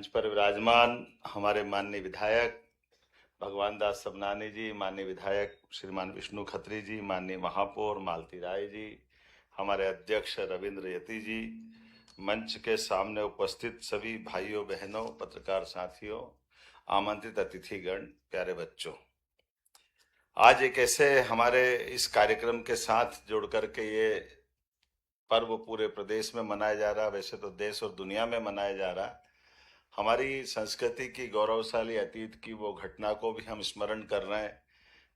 मंच पर विराजमान हमारे माननीय विधायक भगवान दास सबनानी जी, माननीय विधायक श्रीमान विष्णु खत्री जी, माननीय महापौर मालती राय जी, हमारे अध्यक्ष रविंद्र यति जी, मंच के सामने उपस्थित सभी भाइयों बहनों, पत्रकार साथियों, आमंत्रित अतिथिगण, प्यारे बच्चों, आज एक ऐसे हमारे इस कार्यक्रम के साथ जुड़ करके ये पर्व पूरे प्रदेश में मनाया जा रहा, वैसे तो देश और दुनिया में मनाया जा रहा। हमारी संस्कृति की गौरवशाली अतीत की वो घटना को भी हम स्मरण कर रहे हैं।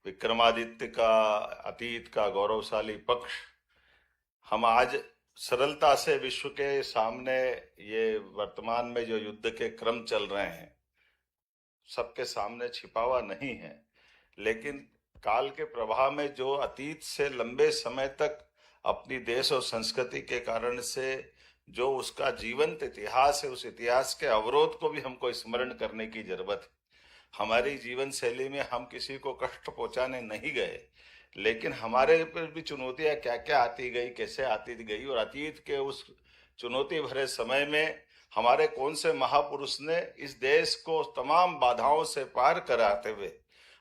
विक्रमादित्य का अतीत का गौरवशाली पक्ष हम आज सरलता से विश्व के सामने, ये वर्तमान में जो युद्ध के क्रम चल रहे हैं सबके सामने छिपा हुआ नहीं है, लेकिन काल के प्रवाह में जो अतीत से लंबे समय तक अपनी देश और संस्कृति के कारण से जो उसका जीवंत इतिहास है, उस इतिहास के अवरोध को भी हमको स्मरण करने की जरूरत है। हमारी जीवन शैली में हम किसी को कष्ट पहुंचाने नहीं गए, लेकिन हमारे पर भी चुनौतियां क्या क्या आती गई, कैसे आती गई, और अतीत के उस चुनौती भरे समय में हमारे कौन से महापुरुष ने इस देश को तमाम बाधाओं से पार कराते हुए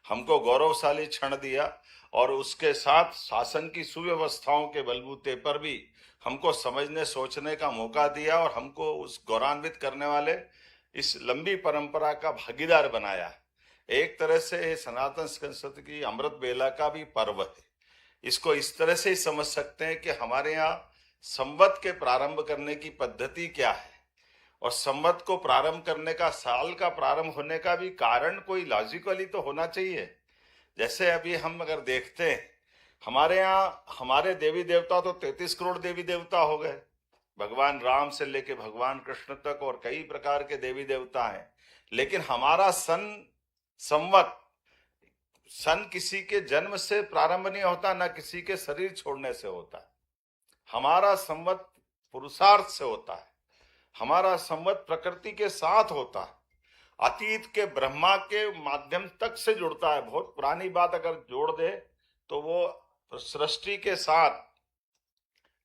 हमको गौरवशाली क्षण दिया, और उसके साथ शासन की सुव्यवस्थाओं के बलबूते पर भी हमको समझने सोचने का मौका दिया, और हमको उस गौरवान्वित करने वाले इस लंबी परंपरा का भागीदार बनाया। एक तरह से सनातन संस्कृति की अमृत बेला का भी पर्व है। इसको इस तरह से ही समझ सकते हैं कि हमारे यहाँ संवत के प्रारंभ करने की पद्धति क्या है, और संवत को प्रारंभ करने का, साल का प्रारंभ होने का भी कारण कोई लॉजिकली तो होना चाहिए। जैसे अभी हम अगर देखते हैं, हमारे यहाँ हमारे देवी देवता तो 33 करोड़ देवी देवता हो गए, भगवान राम से लेके भगवान कृष्ण तक, और कई प्रकार के देवी देवता हैं। लेकिन हमारा संवत सन किसी के जन्म से प्रारंभ नहीं होता, ना किसी के शरीर छोड़ने से होता है। हमारा संवत पुरुषार्थ से होता है, हमारा संवत प्रकृति के साथ होता है, अतीत के ब्रह्मा के माध्यम तक से जुड़ता है। बहुत पुरानी बात अगर जोड़ दे तो वो सृष्टि के साथ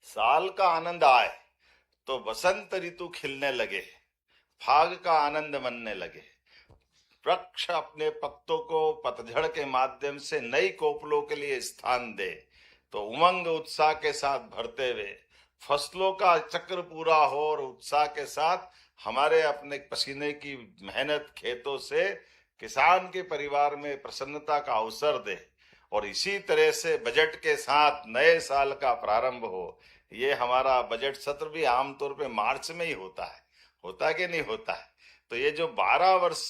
साल का आनंद आए तो बसंत ऋतु खिलने लगे, फाग का आनंद मनने लगे, वृक्ष अपने पत्तों को पतझड़ के माध्यम से नई कोपलों के लिए स्थान दे तो उमंग उत्साह के साथ भरते हुए फसलों का चक्र पूरा हो, और उत्साह के साथ हमारे अपने पसीने की मेहनत खेतों से किसान के परिवार में प्रसन्नता का अवसर दे, और इसी तरह से बजट के साथ नए साल का प्रारंभ हो। ये हमारा बजट सत्र भी आमतौर पे मार्च में ही होता है कि नहीं होता है। तो ये जो 12 वर्ष,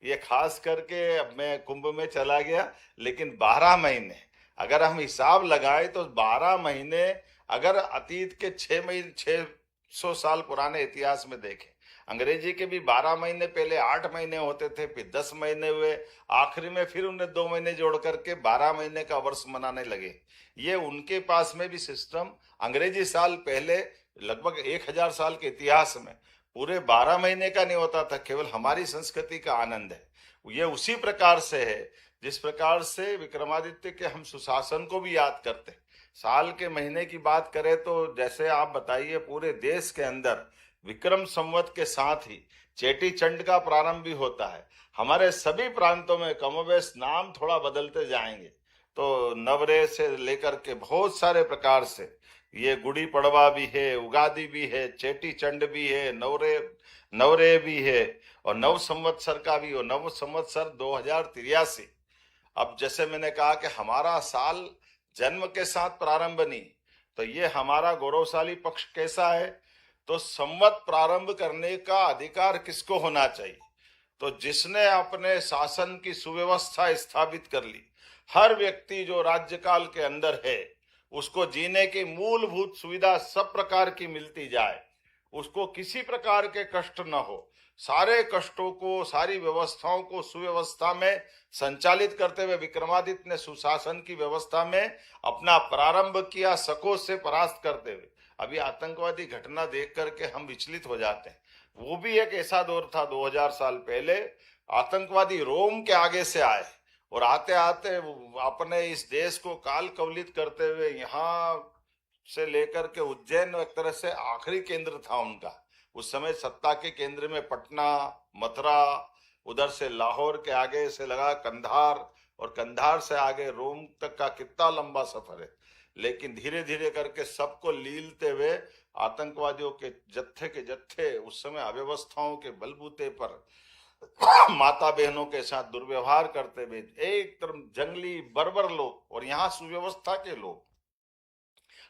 ये खास करके अब मैं कुंभ में चला गया, लेकिन 12 महीने अगर हम हिसाब लगाए तो 12 महीने अगर अतीत के 600 साल पुराने इतिहास में देखें, अंग्रेजी के भी 12 महीने पहले 8 महीने होते थे, फिर 10 महीने हुए, आखिरी में फिर उन्हें 2 महीने जोड़ करके 12 महीने का वर्ष मनाने लगे। ये उनके पास में भी सिस्टम अंग्रेजी साल पहले लगभग 1000 साल के इतिहास में पूरे 12 महीने का नहीं होता था। केवल हमारी संस्कृति का आनंद है। ये उसी प्रकार से है जिस प्रकार से विक्रमादित्य के हम सुशासन को भी याद करते हैं। साल के महीने की बात करें तो जैसे आप बताइए, पूरे देश के अंदर विक्रम संवत के साथ ही चेटी चंड का प्रारंभ भी होता है। हमारे सभी प्रांतों में कमोबेश नाम थोड़ा बदलते जाएंगे, तो नवरे से लेकर के बहुत सारे प्रकार से ये गुड़ी पड़वा भी है, उगादी भी है, चेटी चंड भी है, नवरे भी है, और नव संवत्सर का भी हो, नव संवत्सर 2083। अब जैसे मैंने कहा कि हमारा साल जन्म के साथ प्रारंभ नहीं, तो ये हमारा गौरवशाली पक्ष कैसा है, तो संवत प्रारंभ करने का अधिकार किसको होना चाहिए, तो जिसने अपने शासन की सुव्यवस्था स्थापित कर ली। हर व्यक्ति जो राज्यकाल के अंदर है उसको जीने की मूलभूत सुविधा सब प्रकार की मिलती जाए, उसको किसी प्रकार के कष्ट न हो, सारे कष्टों को, सारी व्यवस्थाओं को सुव्यवस्था में संचालित करते हुए विक्रमादित्य ने सुशासन की व्यवस्था में अपना प्रारंभ किया, शकों से परास्त करते हुए। अभी आतंकवादी घटना देख करके हम विचलित हो जाते हैं। वो भी एक ऐसा दौर था 2000 साल पहले, आतंकवादी रोम के आगे से आए और आते आते अपने इस देश को काल कवलित करते हुए यहाँ से लेकर के उज्जैन एक तरह से आखिरी केंद्र था उनका, उस समय सत्ता के केंद्र में पटना, मथुरा, उधर से लाहौर के आगे से लगा कंधार, और कंधार से आगे रोम तक का कितना लंबा सफर है। लेकिन धीरे धीरे करके सबको लीलते हुए आतंकवादियों के जत्थे उस समय अव्यवस्थाओं के बलबूते पर माता बहनों के साथ दुर्व्यवहार करते हुए, एक तरफ जंगली बर्बर लोग और यहाँ सुव्यवस्था के लोग।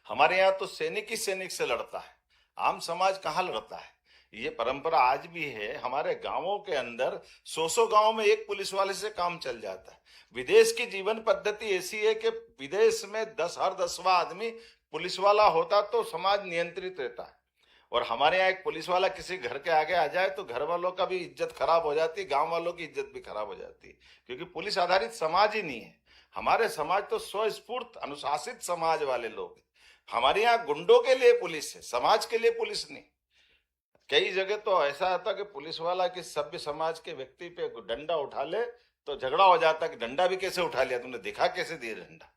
हमारे यहाँ तो सैनिक ही सैनिक से लड़ता है, आम समाज कहाँ लड़ता है। ये परंपरा आज भी है। हमारे गांवों के अंदर 100 गांव में एक पुलिस वाले से काम चल जाता है। विदेश की जीवन पद्धति ऐसी है कि विदेश में हर 10वां आदमी पुलिस वाला होता तो समाज नियंत्रित रहता है। और हमारे यहाँ एक पुलिस वाला किसी घर के आगे आ जाए तो घर वालों का भी इज्जत खराब हो जाती है, गांव वालों की इज्जत भी खराब हो जाती है, क्योंकि पुलिस आधारित समाज ही नहीं है। हमारे समाज तो स्वस्फूर्त अनुशासित समाज वाले लोग हैं। हमारे यहाँ गुंडों के लिए पुलिस है, समाज के लिए पुलिस नहीं। कई जगह तो ऐसा आता कि पुलिस वाला किस सभ्य समाज के व्यक्ति पे डंडा उठा ले तो झगड़ा हो जाता कि डंडा भी कैसे उठा लिया, तुमने दिखा कैसे दिया डंडा।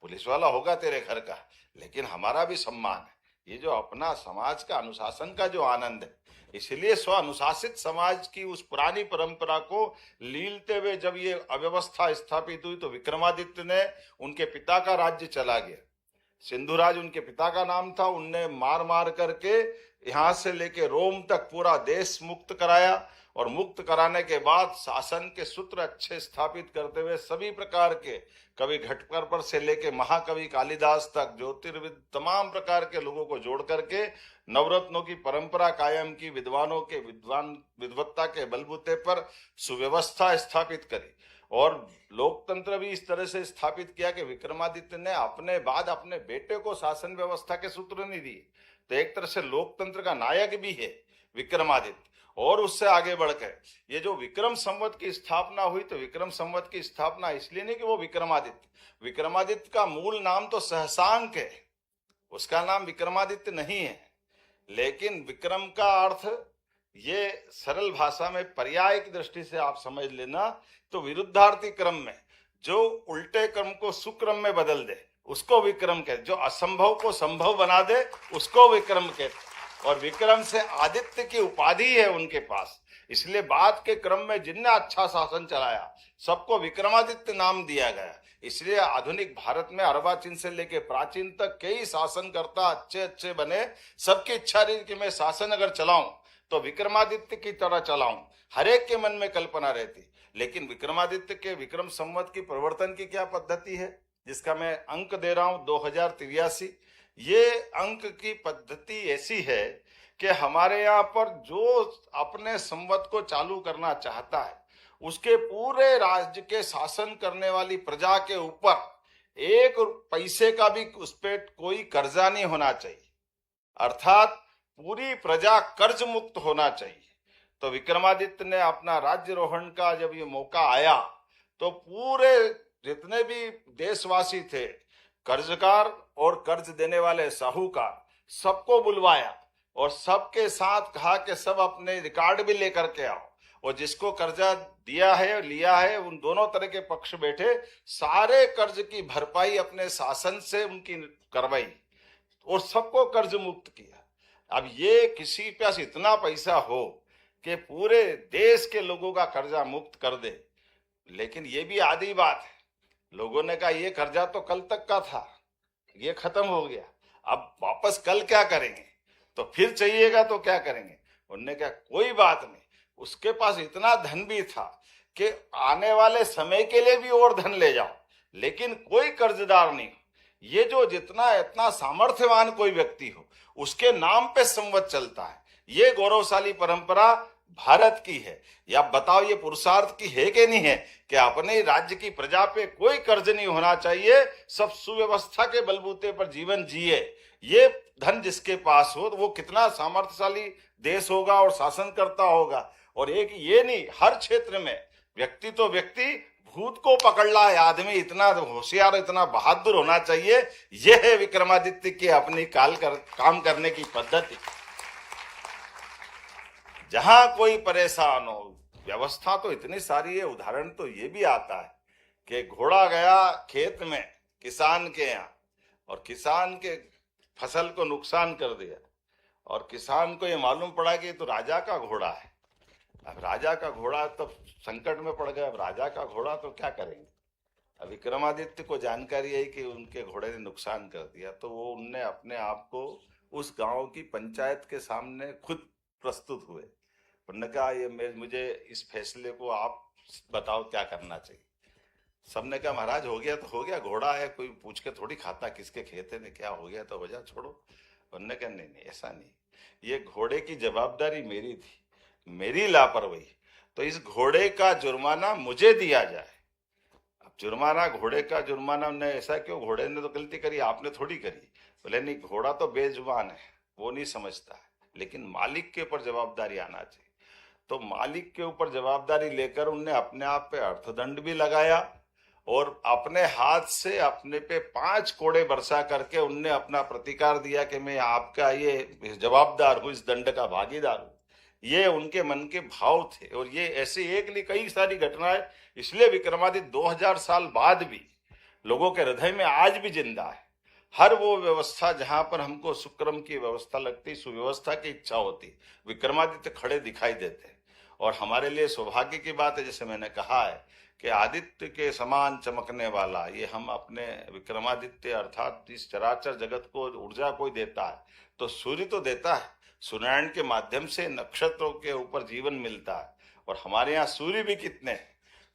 पुलिस वाला होगा तेरे घर का, लेकिन हमारा भी सम्मान है। ये जो अपना समाज का अनुशासन का जो आनंद है, इसलिए स्व अनुशासित समाज की उस पुरानी परंपरा को लीलते हुए जब ये अव्यवस्था स्थापित हुई तो विक्रमादित्य ने उनके पिता का राज्य चला गया। सिंधुराज उनके पिता का नाम था। उनने मार मार करके यहां से लेके रोम तक पूरा देश मुक्त कराया, और मुक्त कराने के बाद शासन के सूत्र अच्छे स्थापित करते हुए सभी प्रकार के कवि घटकर से लेके महाकवि कालिदास तक ज्योतिर्विद तमाम प्रकार के लोगों को जोड़ करके नवरत्नों की परंपरा कायम की, विद्वानों के विद्वत्ता के बलबूते पर सुव्यवस्था स्थापित करी। और लोकतंत्र भी इस तरह से स्थापित किया कि विक्रमादित्य ने अपने बाद अपने बेटे को शासन व्यवस्था के सूत्र नहीं दिए। तो एक तरह से लोकतंत्र का नायक भी है विक्रमादित्य। और उससे आगे बढ़कर ये जो विक्रम संवत की स्थापना हुई, तो विक्रम संवत की स्थापना इसलिए नहीं कि वो विक्रमादित्य का मूल नाम तो सहसांक है, उसका नाम विक्रमादित्य नहीं है। लेकिन विक्रम का अर्थ ये सरल भाषा में पर्याय की दृष्टि से आप समझ लेना तो विरुद्धार्थी क्रम में जो उल्टे क्रम को सुक्रम में बदल दे उसको विक्रम कहते, जो असंभव को संभव बना दे उसको विक्रम कहते। और विक्रम से आदित्य की उपाधि है उनके पास, इसलिए बाद के क्रम में जिनने अच्छा शासन चलाया सबको विक्रमादित्य नाम दिया गया। इसलिए आधुनिक भारत में अर्वाचीन से लेके प्राचीन तक कई शासनकर्ता अच्छे अच्छे बने। सबकी इच्छा रही कि मैं शासन अगर चलाऊं तो विक्रमादित्य की तरह चलाऊं, हर एक के मन में कल्पना रहती। लेकिन विक्रमादित्य के विक्रम संवत की प्रवर्तन की क्या पद्धति है, जिसका मैं अंक दे रहा हूं 2083। ये अंक की पद्धति ऐसी है कि हमारे यहाँ पर जो अपने संवत को चालू करना चाहता है उसके पूरे राज्य के शासन करने वाली प्रजा के ऊपर एक पैसे का भी उस पर कोई कर्जा नहीं होना चाहिए, अर्थात पूरी प्रजा कर्ज मुक्त होना चाहिए। तो विक्रमादित्य ने अपना राज्यरोहण का जब ये मौका आया तो पूरे जितने भी देशवासी थे, कर्जकार और कर्ज देने वाले साहूकार, सबको बुलवाया और सबके साथ कहा कि सब अपने रिकॉर्ड भी लेकर के आओ, और जिसको कर्जा दिया है लिया है उन दोनों तरह के पक्ष बैठे, सारे कर्ज की भरपाई अपने शासन से उनकी करवाई और सबको कर्ज मुक्त किया। अब ये किसी के पास इतना पैसा हो कि पूरे देश के लोगों का कर्जा मुक्त कर दे, लेकिन ये भी आधी बात है। लोगों ने कहा ये कर्जा तो कल तक का था, ये खत्म हो गया, अब वापस कल क्या करेंगे, तो फिर चाहिएगा तो क्या करेंगे। उन्होंने कहा कोई बात नहीं, उसके पास इतना धन भी था कि आने वाले समय के लिए भी और धन ले जाओ, लेकिन कोई कर्जदार नहीं हो। ये जो जितना इतना सामर्थ्यवान कोई व्यक्ति हो उसके नाम पे संवत चलता है। ये गौरवशाली परंपरा भारत की है। या बताओ ये पुरुषार्थ की है कि नहीं है कि अपने राज्य की प्रजा पे कोई कर्ज नहीं होना चाहिए, सब सुव्यवस्था के बलबूते पर जीवन जिए। ये धन जिसके पास हो तो वो कितना सामर्थ्यशाली देश होगा और शासन करता होगा। और एक ये नहीं, हर क्षेत्र में व्यक्ति तो व्यक्ति, भूत को पकड़ ला है आदमी, इतना होशियार इतना बहादुर होना चाहिए। यह है विक्रमादित्य की अपनी काम करने की पद्धति। जहां कोई परेशान हो, व्यवस्था तो इतनी सारी है। उदाहरण तो ये भी आता है कि घोड़ा गया खेत में किसान के यहाँ और किसान के फसल को नुकसान कर दिया, और किसान को ये मालूम पड़ा कि ये तो राजा का घोड़ा है। अब राजा का घोड़ा तो संकट में पड़ गया, अब राजा का घोड़ा तो क्या करेंगे। अब विक्रमादित्य को जानकारी आई कि उनके घोड़े ने नुकसान कर दिया, तो वो उनने अपने आप को उस गांव की पंचायत के सामने खुद प्रस्तुत हुए। उन्होंने कहा ये मुझे इस फैसले को आप बताओ क्या करना चाहिए। सबने कहा महाराज हो गया तो हो गया, घोड़ा है, कोई पूछ के थोड़ी खाता किसके खेत में क्या हो गया तो हो जा, छोड़ो। उन्होंने कहा नहीं नहीं ऐसा नहीं, ये घोड़े की जवाबदारी मेरी थी, मेरी लापरवाही, तो इस घोड़े का जुर्माना मुझे दिया जाए। अब जुर्माना, घोड़े का जुर्माना, ने ऐसा क्यों, घोड़े ने तो गलती करी, आपने थोड़ी करी। बोले नहीं, घोड़ा तो बेजुबान है, वो नहीं समझता है, लेकिन मालिक के ऊपर जवाबदारी आना चाहिए। तो मालिक के ऊपर जवाबदारी लेकर उनने अपने आप पे अर्थदंड भी लगाया और अपने हाथ से अपने पे 5 कोड़े बरसा करके उनने अपना प्रतिकार दिया कि मैं आपका ये जवाबदार हूं, इस दंड का भागीदार हूं। ये उनके मन के भाव थे। और ये ऐसे एक नहीं कई सारी घटनाएं, इसलिए विक्रमादित्य 2000 साल बाद भी लोगों के हृदय में आज भी जिंदा है। हर वो व्यवस्था जहां पर हमको सुक्रम की व्यवस्था लगती, सुव्यवस्था की इच्छा होती, विक्रमादित्य खड़े दिखाई देते हैं। और हमारे लिए सौभाग्य की बात है, जैसे मैंने कहा है कि आदित्य के समान चमकने वाला, ये हम अपने विक्रमादित्य अर्थात इस चराचर जगत को ऊर्जा कोई देता है तो सूर्य तो देता है। सूर्यनारायण के माध्यम से नक्षत्रों के ऊपर जीवन मिलता है। और हमारे यहाँ सूर्य भी कितने हैं,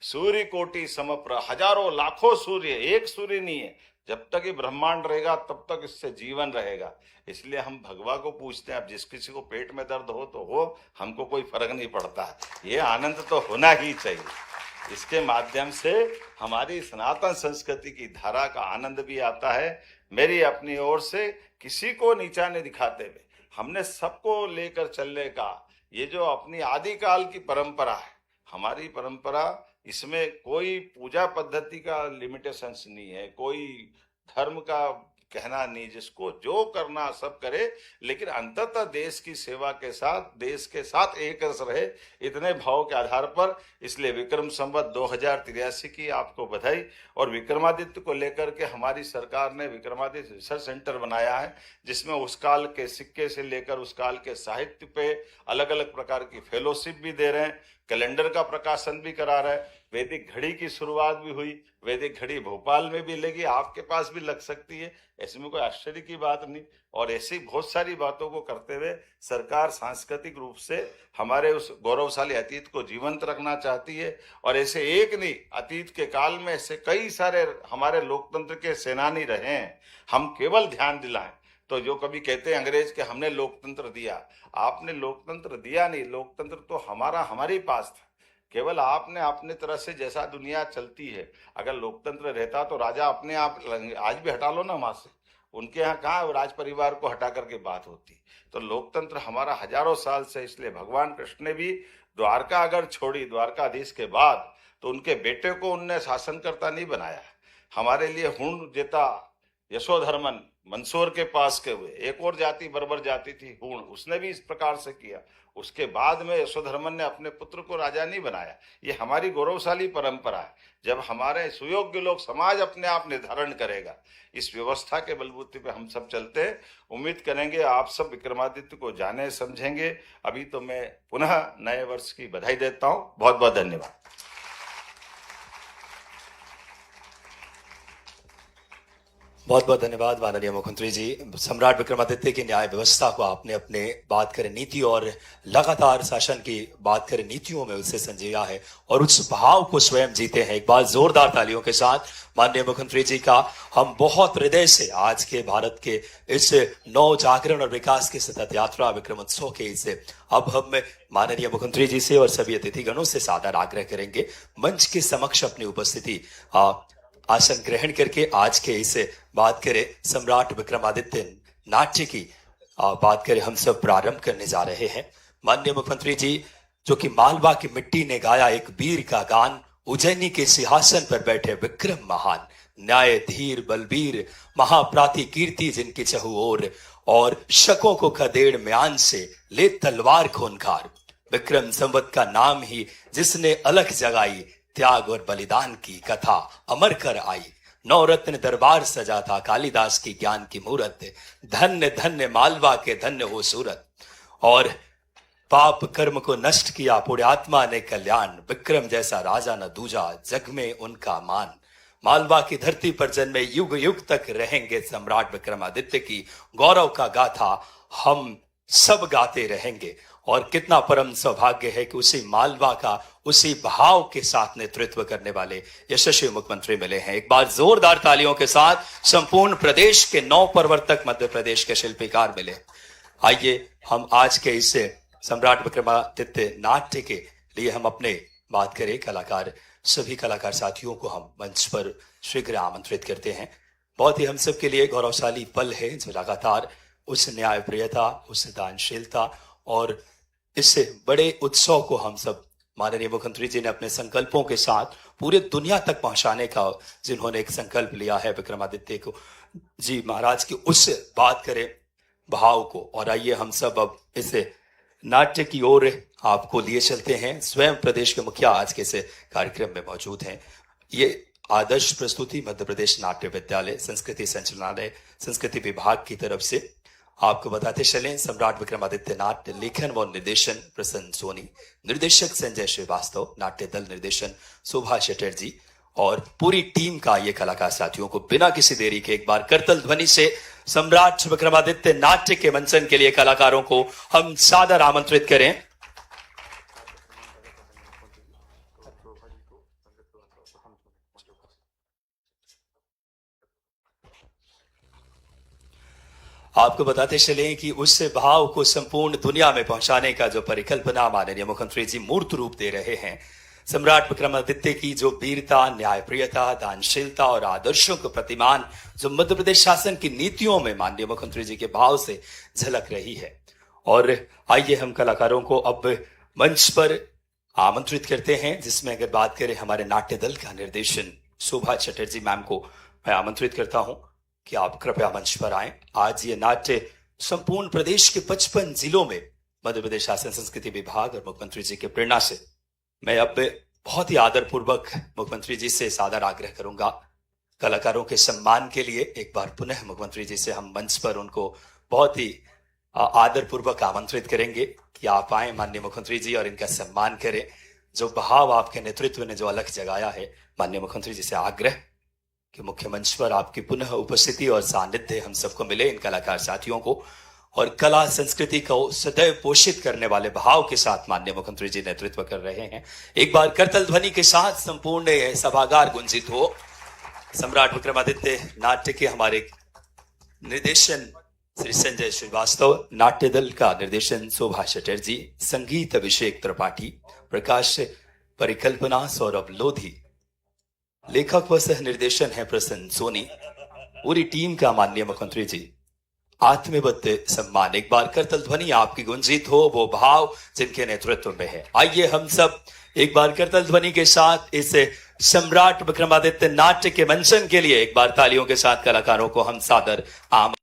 सूर्य कोटि समप्रभ, हजारों लाखों सूर्य, एक सूर्य नहीं है। जब तक ये ब्रह्मांड रहेगा तब तक इससे जीवन रहेगा। इसलिए हम भगवा को पूछते हैं। अब जिस किसी को पेट में दर्द हो तो हो, हमको कोई फर्क नहीं पड़ता, ये आनंद तो होना ही चाहिए। इसके माध्यम से हमारी सनातन संस्कृति की धारा का आनंद भी आता है। मेरी अपनी ओर से किसी को नीचा नहीं दिखाते हुए हमने सबको लेकर चलने का, ये जो अपनी आदिकाल की परंपरा है, हमारी परंपरा, इसमें कोई पूजा पद्धति का लिमिटेशंस नहीं है, कोई धर्म का कहना नहीं, जिसको जो करना सब करे, लेकिन अंततः देश की सेवा के साथ, देश के साथ एक रस रहे, इतने भाव के आधार पर। इसलिए विक्रम संवत 2083 की आपको बधाई। और विक्रमादित्य को लेकर के हमारी सरकार ने विक्रमादित्य रिसर्च सेंटर बनाया है, जिसमें उस काल के सिक्के से लेकर उस काल के साहित्य पे अलग अलग प्रकार की फेलोशिप भी दे रहे हैं, कैलेंडर का प्रकाशन भी करा रहे हैं, वैदिक घड़ी की शुरुआत भी हुई, वैदिक घड़ी भोपाल में भी लगी, आपके पास भी लग सकती है, ऐसे में कोई आश्चर्य की बात नहीं। और ऐसी बहुत सारी बातों को करते हुए सरकार सांस्कृतिक रूप से हमारे उस गौरवशाली अतीत को जीवंत रखना चाहती है। और ऐसे एक नहीं, अतीत के काल में ऐसे कई सारे हमारे लोकतंत्र के सेनानी रहे हैं। हम केवल ध्यान दिलाएं तो जो कभी कहते हैं अंग्रेज के हमने लोकतंत्र दिया, आपने लोकतंत्र दिया नहीं, लोकतंत्र तो हमारे पास था। केवल आपने अपने तरह से, जैसा दुनिया चलती है, अगर लोकतंत्र रहता तो राजा अपने आप, आज भी हटा लो ना वहां से, उनके यहाँ कहाँ राज परिवार को हटा करके बात होती। तो लोकतंत्र हमारा हजारों साल से। इसलिए भगवान कृष्ण ने भी द्वारका अगर छोड़ी, द्वारकाधीश के बाद, तो उनके बेटे को उनने शासनकर्ता नहीं बनाया। हमारे लिए हुण जेता यशोधर्मन मंदसौर के पास के हुए, एक और जाति बर्बर जाति थी हुण, उसने भी इस प्रकार से किया। उसके बाद में यशोधर्मन ने अपने पुत्र को राजा नहीं बनाया। ये हमारी गौरवशाली परंपरा है। जब हमारे सुयोग्य लोग, समाज अपने आप निर्धारण करेगा, इस व्यवस्था के बलबूते पे हम सब चलते हैं। उम्मीद करेंगे आप सब विक्रमादित्य को जाने समझेंगे। अभी तो मैं पुनः नए वर्ष की बधाई देता हूँ। बहुत बहुत धन्यवाद। बहुत बहुत धन्यवाद माननीय मुख्यमंत्री जी। सम्राट विक्रमादित्य की न्याय व्यवस्था को आपने अपने बात करें नीति और लगातार शासन की बात करें नीतियों में उसे संजीया है और उस भाव को स्वयं जीते हैं। एक बार जोरदार तालियों के साथ माननीय मुख्यमंत्री जी का हम बहुत हृदय से आज के भारत के इस नव जागरण और विकास की सतत यात्रा विक्रमोत्सव के इस अब हम माननीय मुख्यमंत्री जी से और सभी अतिथिगणों से सादर आग्रह करेंगे मंच के समक्ष अपनी उपस्थिति आसन ग्रहण करके आज के इसे बात करें सम्राट विक्रमादित्य नाट्य की बात करें हम सब प्रारंभ करने जा रहे हैं। माननीय मुख्यमंत्री जी, जो कि मालवा की मिट्टी ने गाया एक वीर का गान, उज्जैनी के सिंहासन पर बैठे विक्रम महान, न्याय धीर बलबीर महाप्राति कीर्ति जिनकी चहु और शकों को खदेड़ म्यान से ले तलवार खूंखार। विक्रम संवत का नाम ही जिसने अलख जगाई, त्याग और बलिदान की कथा अमर कर आई। नवरत्न दरबार सजा था, कालिदास की ज्ञान की मूरत। धन्य धन्य मालवा के धन्य हो सूरत। और पाप कर्म को नष्ट किया पुण्यात्मा ने कल्याण, विक्रम जैसा राजा न दूजा, जग में उनका मान। मालवा की धरती पर जन्मे युग युग तक रहेंगे सम्राट विक्रमादित्य की गौरव का गाथा हम सब गाते रहेंगे। और कितना परम सौभाग्य है कि उसी मालवा का उसी भाव के साथ नेतृत्व करने वाले यशस्वी मुख्यमंत्री मिले हैं। एक बार जोरदार तालियों के साथ संपूर्ण प्रदेश के 9 प्रवर्तक मध्य प्रदेश के शिल्पीकार मिले। आइए हम आज के इस सम्राट विक्रमादित्य नाट्य के लिए हम अपने बात करें कलाकार, सभी कलाकार साथियों को हम मंच पर शीघ्र आमंत्रित करते हैं। बहुत ही हम सब के लिए गौरवशाली पल है जो लगातार उस न्यायप्रियता, उस दानशीलता और इससे बड़े उत्सव को हम सब माननीय मुख्यमंत्री जी ने अपने संकल्पों के साथ पूरे दुनिया तक पहुंचाने का जिन्होंने एक संकल्प लिया है विक्रमादित्य को जी महाराज की, उस बात करें भाव को। और आइए हम सब अब इस नाट्य की ओर आपको लिए चलते हैं। स्वयं प्रदेश के मुखिया आज के इस कार्यक्रम में मौजूद हैं। ये आदर्श प्रस्तुति मध्य प्रदेश नाट्य विद्यालय संस्कृति संचालनालय संस्कृति विभाग की तरफ से आपको बताते चलें। सम्राट विक्रमादित्य नाट्य लेखन व निर्देशन प्रसन्न सोनी, निर्देशक संजय श्रीवास्तव, नाट्य दल निर्देशन शोभा चटर्जी और पूरी टीम का ये कलाकार साथियों को बिना किसी देरी के एक बार करतल ध्वनि से सम्राट विक्रमादित्य नाट्य के मंचन के लिए कलाकारों को हम सादर आमंत्रित करें। आपको बताते चलें कि उस भाव को संपूर्ण दुनिया में पहुंचाने का जो परिकल्पना माननीय मुख्यमंत्री जी मूर्त रूप दे रहे हैं, सम्राट विक्रमादित्य की जो वीरता, न्यायप्रियता, दानशीलता और आदर्शों के प्रतिमान जो मध्य प्रदेश शासन की नीतियों में माननीय मुख्यमंत्री जी के भाव से झलक रही है। और आइए हम कलाकारों को अब मंच पर आमंत्रित करते हैं, जिसमें अगर बात करें हमारे नाट्य दल का निर्देशन शोभा चटर्जी मैम को मैं आमंत्रित करता हूं कि आप कृपया मंच पर आएं। आज ये नाट्य संपूर्ण प्रदेश के 55 जिलों में मध्य प्रदेश शासन संस्कृति विभाग और मुख्यमंत्री जी की प्रेरणा से मैं अब बहुत ही आदरपूर्वक मुख्यमंत्री जी से सादर आग्रह करूंगा कलाकारों के सम्मान के लिए एक बार पुनः मुख्यमंत्री जी से हम मंच पर उनको बहुत ही आदरपूर्वक आमंत्रित करेंगे कि आप आए माननीय मुख्यमंत्री जी और इनका सम्मान करें। जो भाव आपके नेतृत्व ने जो अलग जगाया है, माननीय मुख्यमंत्री जी से आग्रह कि मुख्य मंच पर आपकी पुनः उपस्थिति और सानिध्य हम सबको मिले, इन कलाकार साथियों को और कला संस्कृति को सदैव पोषित करने वाले भाव के साथ माननीय मुख्यमंत्री जी नेतृत्व कर रहे हैं। एक बार करतल ध्वनि के साथ संपूर्ण सभागार गुंजित हो। सम्राट विक्रमादित्य नाट्य के हमारे निर्देशन श्री संजय श्रीवास्तव, नाट्य दल का निर्देशन शोभा चटर्जी, संगीत अभिषेक त्रिपाठी, प्रकाश परिकल्पना सौरभ लोधी, लेखक व सह निर्देशन है प्रसन्न सोनी। पूरी टीम का माननीय मुख्यमंत्री जी आत्मबद्ध सम्मान। एक बार करतल ध्वनि आपकी गुंजित हो, वो भाव जिनके नेतृत्व में है। आइए हम सब एक बार करतल ध्वनि के साथ इस सम्राट विक्रमादित्य नाट्य के मंचन के लिए एक बार तालियों के साथ कलाकारों को हम सादर आम